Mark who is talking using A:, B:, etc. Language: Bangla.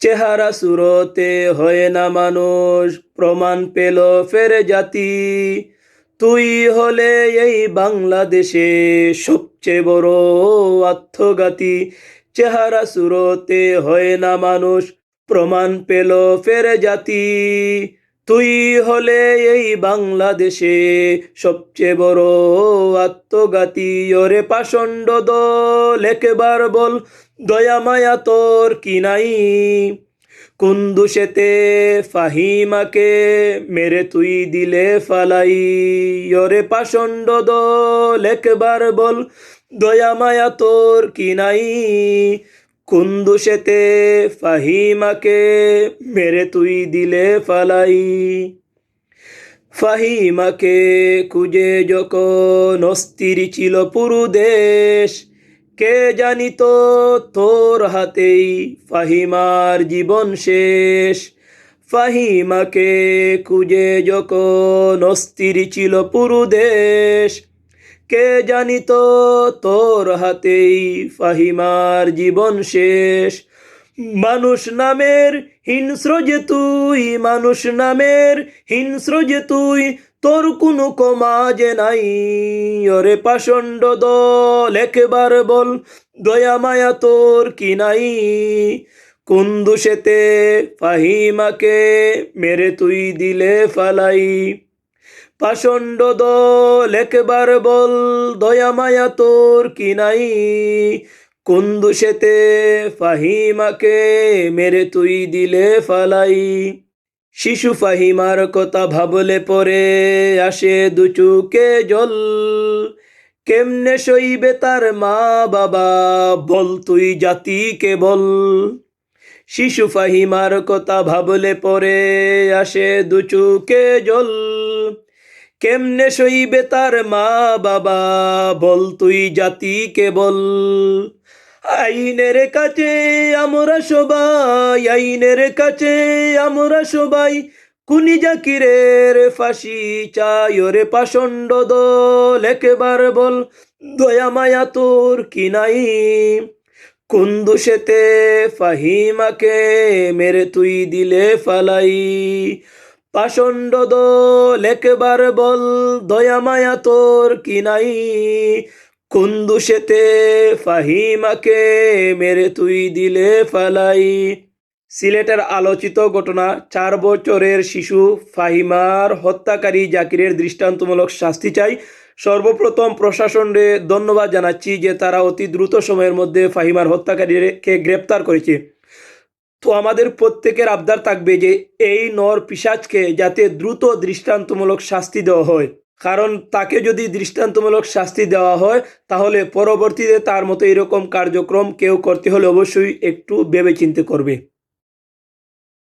A: চেহারা সুরতে হয় না মানুষ, প্রমাণ পেল ফের জাতি। তুই হলে এই বাংলাদেশে সবচেয়ে বড় আত্মঘাতী। চেহারা সুরতে হয় না মানুষ, প্রমাণ পেল ফের জাতি। তুই হলে এই বাংলাদেশে সবচেয়ে বড় আত্মঘাতী। ওরে পাষণ্ড দল একবার বল, দয়া মায়া তোর কি নাই? কোন দোষেতে ফাহিমাকে মেরে তুই দিলে ফালাই? ওরে পাষণ্ড দল একবার বল, দয়া মায়া তোর কি নাই? কোন দোষেতে ফাহিমাকে মেরে তুই দিলে ফালাই? ফাহিমাকে খুঁজে যখন অস্থির ছিল পুরো দেশ, কে জানিত তোর হাতেই ফাহিমার জীবন শেষ। ফাহিমাকে খুঁজে যখন অস্থির ছিল পুরো দেশ, কে জানিত তোর হাতেই ফাহিমার জীবন শেষ। মানুষ নামের হিংস্র যে তুই, মানুষ নামের হিংস্র যে তুই, তোর কোনো কমা যে নাই। ওরে পাষণ্ড দল একবার বল, দয়া মায়া তোর কি নাই? কোন দোষেতে ফাহিমাকে মেরে তুই দিলে ফালাই? পাষণ্ড দল একবার বল, দয়া মায়া তোর কি নাই? কোন দোষেতে ফাহিমাকে মেরে তুই দিলে ফালাই? শিশু ফাহিমার কথা ভাবলে পরে আসে দু চোখে জল। কেমনে সইবে তার মা বাবা, বল তুই জাতিকে বল। শিশু ফাহিমার কথা ভাবলে পরে আসে দু চোখে জল। কেমনে সইবে তার মা বাবা, বল তুই জাতিকে বল। আইনের কাছে আমরা সবাই, আইনের কাছে আমরা সবাই, খুনি জাকিরের ফাঁসি চাই। ওরে পাষণ্ড দল একবার বল, দয়া মায়া তোর কি নাই? কোন দোষেতে ফাহিমাকে মেরে তুই দিলে ফালাই? পাষণ্ড দল একবার বল, দয়া মায়া তোর কি নাই? কোন দোষেতে ফাহিমাকে মেরে তুই দিলে ফালাই? সিলেটের আলোচিত ঘটনা, 4 বছরের শিশু ফাহিমার হত্যাকারী জাকিরের দৃষ্টান্তমূলক শাস্তি চাই। সর্বপ্রথম প্রশাসনকে ধন্যবাদ জানাচ্ছি যে তারা অতি দ্রুত সময়ের মধ্যে ফাহিমার হত্যাকারীকে গ্রেপ্তার করেছে। তো আমাদের প্রত্যেকের আবদার থাকবে যে এই নর পিশাচকে যাতে দ্রুত দৃষ্টান্তমূলক শাস্তি দেওয়া হয়, কারণ তাকে যদি দৃষ্টান্তমূলক শাস্তি দেওয়া হয় তাহলে পরবর্তীতে তার মতো এরকম কার্যক্রম কেউ করতে হলে অবশ্যই একটু ভেবেচিন্তে করবে।